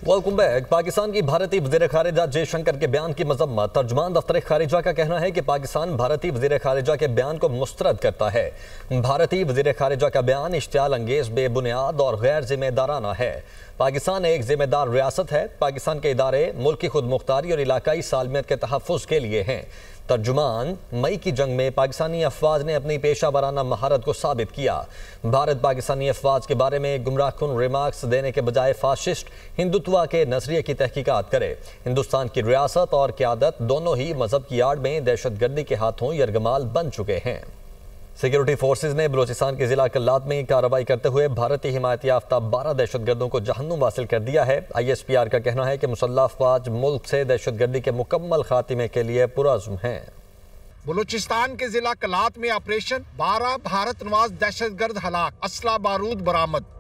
Welcome back. Pakistan की भारतीय वज़ीर ख़ारिजा जयशंकर के बयान की मज़म्मत। तर्जुमान दफ्तर ख़ारिजा का कहना है कि पाकिस्तान भारतीय वज़ीर ख़ारिजा के बयान को मुस्तरद करता है। भारतीय वज़ीर ख़ारिजा का बयान इश्तियाल अंगेज़, बेबुनियाद और गैर जिम्मेदाराना है। पाकिस्तान एक जिम्मेदार रियासत है। पाकिस्तान के इदारे मुल्क की खुद मुख्तारी और इलाकाई सालमियत के तहफ़्फ़ुज़ के लिए हैं। तर्जुमान, मई की जंग में पाकिस्तानी अफवाज ने अपनी पेशा वराना महारत को साबित किया। भारत पाकिस्तानी अफवाज के बारे में गुमराहकुन रिमार्क्स देने के बजाय फाशिस्ट हिंदुत्व के नजरिए की तहकीकात करे। हिंदुस्तान की रियासत और क़यादत दोनों ही मजहब की आड़ में दहशतगर्दी के हाथों यरगमाल बन चुके हैं। सिक्योरिटी फोर्सेज ने बलोचिस्तान के जिला कल्लात में कार्रवाई करते हुए भारतीय हिमायत याफ्ता 12 दहशतगर्दों को जहन्नुम हासिल कर दिया है। ISPR का कहना है कि मुसल्लह अफवाज मुल्क से दहशतगर्दी के मुकम्मल खात्मे के लिए पुरअज़्म हैं। बलूचिस्तान के जिला कलात में ऑपरेशन, 12 भारत नवाज दहशतगर्द हलाक, असला बारूद बरामद।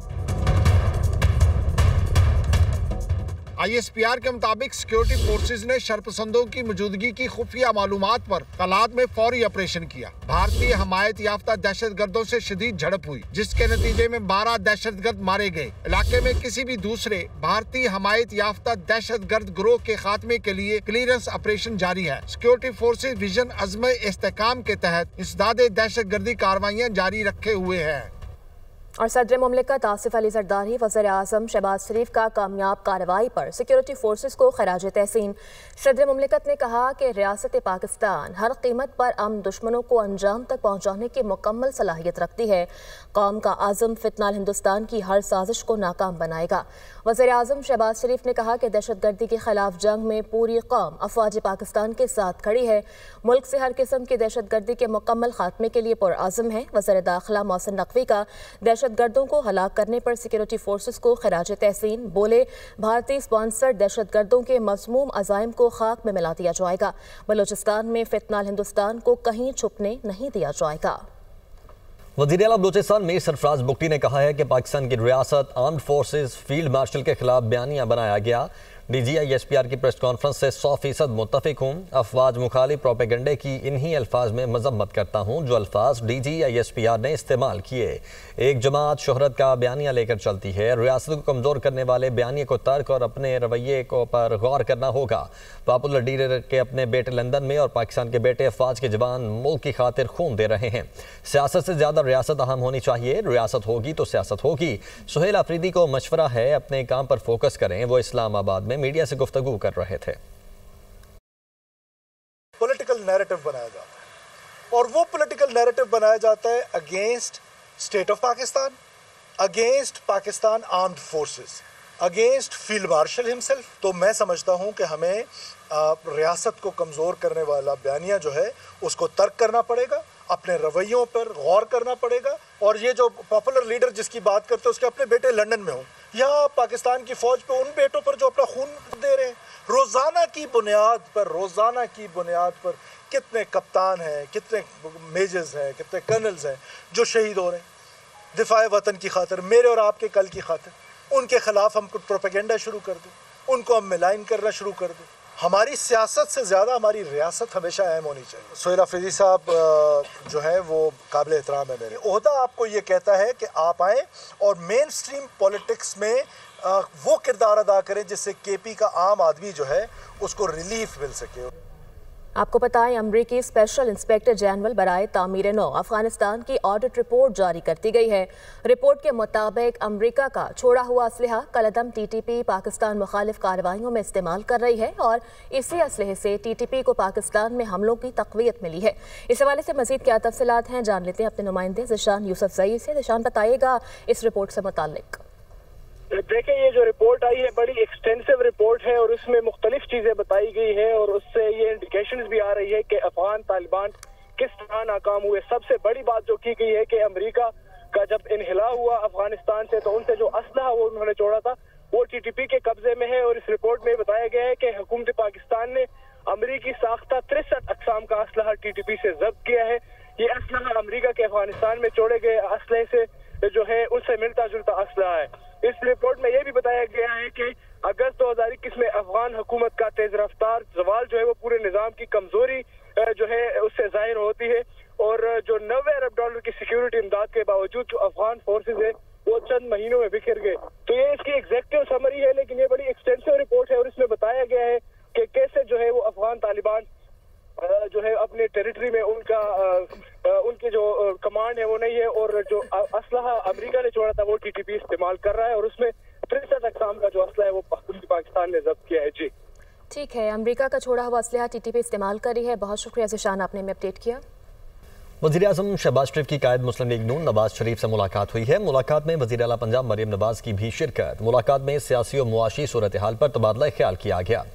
ISPR के मुताबिक सिक्योरिटी फोर्सेज ने शरपसंदों की मौजूदगी की खुफिया मालूमात पर कलात में फौरी ऑपरेशन किया। भारतीय हमायत याफ्ता दहशतगर्दों से शदीद झड़प हुई, जिसके नतीजे में 12 दहशतगर्द मारे गए। इलाके में किसी भी दूसरे भारतीय हमायत याफ्ता दहशतगर्द गिरोह के खात्मे के लिए क्लियरेंस ऑपरेशन जारी है। सिक्योरिटी फोर्सेज विजन अज़्म इस्तेकाम के तहत इंसदादे दहशतगर्दी कार्रवाइयाँ जारी रखे हुए हैं। और सदर मुमलिकत आसिफ अली जरदारी वज़ीर आज़म शहबाज शरीफ का कामयाब कार्रवाई पर सिक्योरिटी फोर्सेस को खराज तहसीन। सदर मुमलिकत ने कहा कि रियासत पाकिस्तान हर कीमत पर अमन दुश्मनों को अंजाम तक पहुँचाने की मुकम्मल सलाहियत रखती है। कौम का आज़म फितनाल हिंदुस्तान की हर साजिश को नाकाम बनाएगा। वज़ीर आज़म शहबाज शरीफ ने कहा कि दहशतगर्दी के खिलाफ जंग में पूरी कौम अफवाज पाकिस्तान के साथ खड़ी है। मुल्क से हर किस्म की दहशतगर्दी के मुकम्मल खात्मे के लिए पुरअज़्म है। वज़ीर दाखिला मोहसिन नकवी का दहशतगर्दों को हलाक करने पर सिक्योरिटी फोर्सेस को खराज तहसीन। बोले, भारतीय स्पॉन्सर्ड दहशतगर्दों के मज़मूम अज़ाइम को खाक में मिला दिया जाएगा। बलूचिस्तान में फितनाल हिंदुस्तान को कहीं छुपने नहीं दिया जाएगा। वज़ीर आला बलूचिस्तान मीर सरफराज बुगटी ने कहा है कि पाकिस्तान की रियासत आर्म्ड फोर्सेज फील्ड मार्शल के खिलाफ बयानिया बनाया गया। DG ISPR की प्रेस कॉन्फ्रेंस से 100% मुत्तफिक हूँ। अफवाज मुखालिफ प्रोपेगेंडे की इन्हीं अल्फाज में मजम्मत करता हूँ जो अल्फाज DG ISPR ने इस्तेमाल किए। एक जमात शोहरत का बयानिया लेकर चलती है। रियासत को कमज़ोर करने वाले बयानिए को तर्क और अपने रवैये को पर गौर करना होगा। पॉपुलर लीडर के अपने बेटे लंदन में और पाकिस्तान के बेटे अफवाज के जवान मुल्क की खातिर खून दे रहे हैं। सियासत से ज़्यादा रियासत अहम होनी चाहिए। रियासत होगी तो सियासत होगी। सुहेल आफरीदी को मशवरा है, अपने काम पर फोकस करें। वो इस्लामाबाद में मीडिया से गुफ्तगू कर रहे थे। पॉलिटिकल नैरेटिव बनाया जाता है और वो पॉलिटिकल नैरेटिव बनाया जाता है against state of Pakistan, against Pakistan armed forces, against field marshal himself. तो मैं समझता हूं कि हमें रियासत को कमज़ोर करने वाला बयानिया जो है उसको तर्क करना पड़ेगा, अपने रवैयों पर गौर करना पड़ेगा। और ये जो पॉपुलर लीडर जिसकी बात करते हैं उसके अपने बेटे लंदन में हों, यहाँ पाकिस्तान की फ़ौज पे उन बेटों पर जो अपना खून दे रहे हैं, रोज़ाना की बुनियाद पर कितने कप्तान हैं, कितने मेजर्स हैं, कितने कर्नल्स हैं जो शहीद हो रहे हैं दिफाए वतन की खातिर, मेरे और आपके कल की खातिर। उनके खिलाफ हम कुछ प्रोपेगेंडा शुरू कर दें, उनको हम मिलाइन करना शुरू कर दें। हमारी सियासत से ज़्यादा हमारी रियासत हमेशा अहम होनी चाहिए। सुहेल आफरीदी साहब जो है वो काबिल एहतराम है। मेरे ओहदा आपको ये कहता है कि आप आएँ और मेन स्ट्रीम पॉलिटिक्स में वो किरदार अदा करें जिससे KP का आम आदमी जो है उसको रिलीफ मिल सके। आपको बताएं, अमरीकी स्पेशल इंस्पेक्टर जनरल बराए तामीर नौ अफगानिस्तान की ऑडिट रिपोर्ट जारी कर दी गई है। रिपोर्ट के मुताबिक अमरीका का छोड़ा हुआ असलहा कलदम TTP पाकिस्तान मुखालिफ कार्रवाइयों में इस्तेमाल कर रही है और इसी असलहे से TTP को पाकिस्तान में हमलों की तक़वियत मिली है। इस हवाले से मजीद क्या तफसीलात हैं जान लेते हैं अपने नुमाइंदे ज़िशान यूसुफजई से। ज़िशान, बताइएगा इस रिपोर्ट से मुताल्लिक। देखिए, ये जो रिपोर्ट आई है बड़ी एक्सटेंसिव रिपोर्ट है और उसमें मुख्तलिफ चीजें बताई गई है और उससे ये इंडिकेशंस भी आ रही है कि अफगान तालिबान किस तरह नाकाम हुए। सबसे बड़ी बात जो की गई है कि अमेरिका का जब इनहिला हुआ अफगानिस्तान से तो उनसे जो असलहा वो उन्होंने छोड़ा था वो TTP के कब्जे में है। और इस रिपोर्ट में बताया गया है कि हुकूमत पाकिस्तान ने अमरीकी साख्ता 63 अक़साम का असलहा TTP से जब्त किया है। ये असलहा अमरीका के अफगानिस्तान में छोड़े गए असलहे से जो है उससे मिलता जुलता असलहा है। इस रिपोर्ट में यह भी बताया गया है कि अगस्त 2021 में अफगान हुकूमत का तेज रफ्तार जवाल जो है वो पूरे निजाम की कमजोरी जो है उससे जाहिर होती है और जो 90 अरब डॉलर की सिक्योरिटी इमदाद के बावजूद जो अफगान फोर्सेज है वो चंद महीनों में बिखर गए। तो ये इसकी एग्जेक्टिव समरी है, लेकिन ये बड़ी एक्सटेंसिव हौसला है वो पाकिस्तान ने जब्त किया है। जी ठीक है, अमेरिका का छोड़ा हुआ असलहा टीटीपी इस्तेमाल कर रही है। बहुत शुक्रिया ज़िशान, आपने हमें अपडेट किया। वज़ीर-ए-आज़म शहबाज शरीफ की कायद मुस्लिम लीग नून नवाज शरीफ से मुलाकात हुई है। मुलाकात में वज़ीर आला पंजाब मरियम नवाज की भी शिरकत। मुलाकात में सियासी और मुआशी सूरत हाल पर तबादला ख्याल किया गया।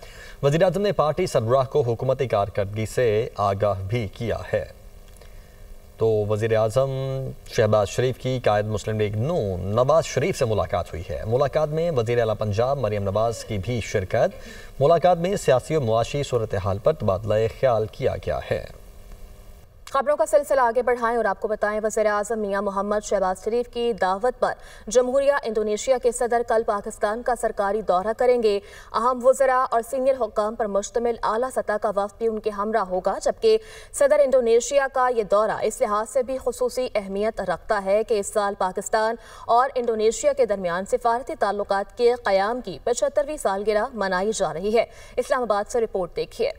वज़ीर-ए-आज़म ने पार्टी सरबराह को हुकूमती कारकर्दगी से आगाह भी किया है। तो वज़ीर-ए-आज़म शहबाज शरीफ की कायद मुस्लिम लीग नून नवाज शरीफ से मुलाकात हुई है। मुलाकात में वज़ीर आला पंजाब मरियम नवाज की भी शिरकत। मुलाकात में सियासी और मुआशी सूरत हाल पर तबादला ख्याल किया गया है। खबरों का सिलसिला आगे बढ़ाएं और आपको बताएं, वज़ीर-ए-आज़म मियां मोहम्मद शहबाज शरीफ की दावत पर जमहूरिया इंडोनेशिया के सदर कल पाकिस्तान का सरकारी दौरा करेंगे। अहम वज़रा और सीनियर हुक्काम पर मुश्तमिल आला सतह का वफ़द भी उनके हमरा होगा, जबकि सदर इंडोनेशिया का ये दौरा इस लिहाज से भी खुसूसी अहमियत रखता है कि इस साल पाकिस्तान और इंडोनेशिया के दरमियान सिफारती ताल्लुकात के क़याम की 75वीं सालगिरह मनाई जा रही है। इस्लामाबाद से रिपोर्ट देखिए।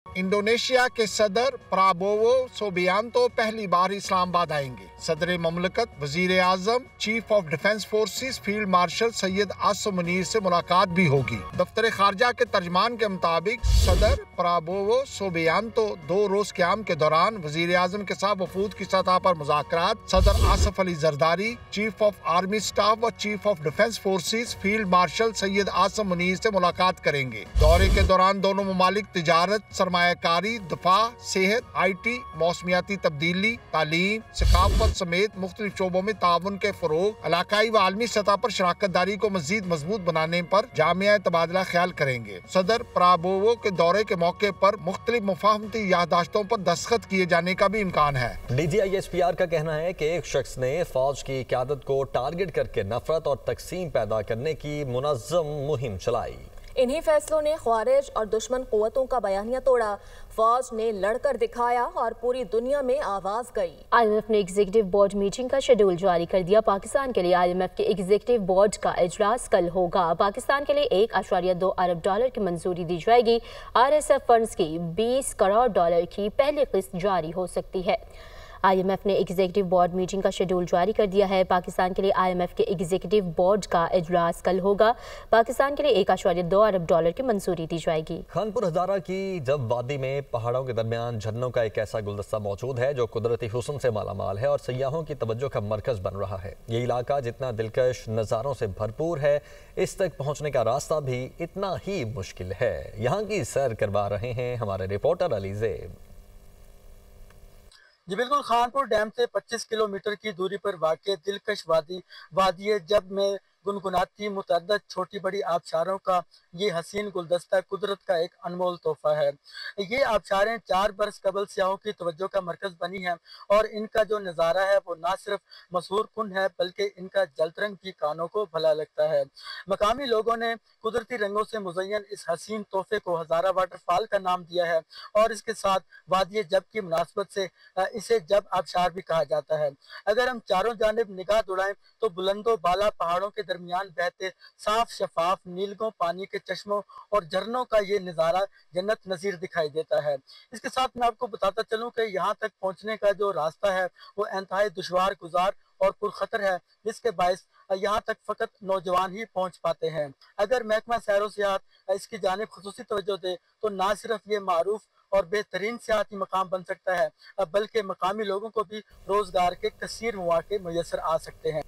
इंडोनेशिया के सदर प्राबोवो सुबियांतो पहली बार इस्लामाबाद आएंगे। सदर ममलकत, वजीर आजम, chief of defence forces field marshal Syed Asim Munir से मुलाकात भी होगी। दफ्तर खारजा के तर्जमान के मुताबिक सदर प्राबोवो सुबियांतो 2 रोज क़याम के दौरान वजीर आजम के साथ वफूद की सतह पर मुज़ाकरात, सदर Asif Ali Zardari, chief of army staff और chief of defence forces field marshal Syed Asim Munir से मुलाकात करेंगे। दौरे के दौरान दोनों ममालिक तिजारत, सरमायाकारी, दफा, सेहत, IT, मौसमियाती तब्दीली, तालीम, सकाफत समेत मुख्तलिफ शोबों में ताउन के फरोग, इलाकाई व आलमी सतह पर शराकत दारी को मजीद मजबूत बनाने पर जामिया तबादला ख्याल करेंगे। सदर प्राबोवो के दौरे के मौके पर मुख्तलिफ मुफाहमती याददाश्तों पर दस्तखत किए जाने का भी इम्कान है। DGI-SPR का कहना है कि एक शख्स ने फौज की क़यादत को टारगेट करके नफरत और तकसीम पैदा करने की मुनज़्ज़म मुहिम चलाई। इन्हीं फैसलों ने ख्वारिज और दुश्मन कुव्वतों का बयानिया तोड़ा। फौज ने लड़कर दिखाया और पूरी दुनिया में आवाज गई। IMF ने एग्जीक्यूटिव बोर्ड मीटिंग का शेड्यूल जारी कर दिया। पाकिस्तान के लिए IMF के एग्जीक्यूटिव बोर्ड का इजलास कल होगा। पाकिस्तान के लिए $1.2 अरब की मंजूरी दी जाएगी। RSF फंड्स की $20 करोड़ की पहली किस्त जारी हो सकती है। IMF ने एग्जीक्यूटिव बोर्ड मीटिंग का शेड्यूल जारी कर दिया है। पाकिस्तान के लिए IMF के एग्जीक्यूटिव बोर्ड का इजलास कल होगा। पाकिस्तान के लिए $1.2 अरब की मंजूरी दी जाएगी। खानपुर हजारा की जब वादी में पहाड़ों के दरमियान झरनों का एक ऐसा गुलदस्ता मौजूद है जो कुदरती हुस्न से मालामाल है और सयाहों की तवज्जो का मरकज बन रहा है। ये इलाका जितना दिलकश नज़ारों से भरपूर है, इस तक पहुँचने का रास्ता भी इतना ही मुश्किल है। यहाँ की सैर करवा रहे हैं हमारे रिपोर्टर अली ज़ेब। जी बिल्कुल, खानपुर डैम से 25 किलोमीटर की दूरी पर वाक़ दिलकश वादी जब में गुनगुनाती मुतअद्दिद छोटी बड़ी आबशारों का ये हसीन गुलदस्ता कुदरत का एक अनमोल तोहफा है। ये आबशारें 4 बरस कबल सियाहों की तवज्जो का मरकज़ बनी हैं और इनका जो नज़ारा है वो ना सिर्फ मशहूर कुन है बल्कि इनका जलतरंग भी कानों को भला लगता है। मकामी लोगों ने कुदरती रंगों से मुज़य्यन इस हसीन तोहफे को हज़ारा वाटरफॉल का नाम दिया है और इसके साथ वादी जब की मुनासबत से इसे जब आबशार भी कहा जाता है। अगर हम चारों जानिब निगाह दौड़ाएं तो बुलंदो बाला पहाड़ों के दरमियान बहते साफ शफाफ नीलगों पानी के चश्मों और झरनों का ये नज़ारा जन्नत नज़ीर दिखाई देता है। इसके साथ मैं आपको बताता चलूं कि यहाँ तक पहुँचने का जो रास्ता है वो इंतहाई दुश्वार गुजार और पुरखतर है, जिसके बायस यहाँ तक फ़कत नौजवान ही पहुँच पाते हैं। अगर महकमा सैरो सियाहत इसकी जानिब खुसूसी तवज्जो दे तो ना सिर्फ ये मारूफ और बेहतरीन सियाहती मकाम बन सकता है बल्कि मकामी लोगों को भी रोज़गार के कसीर मौके मुयसर आ सकते हैं।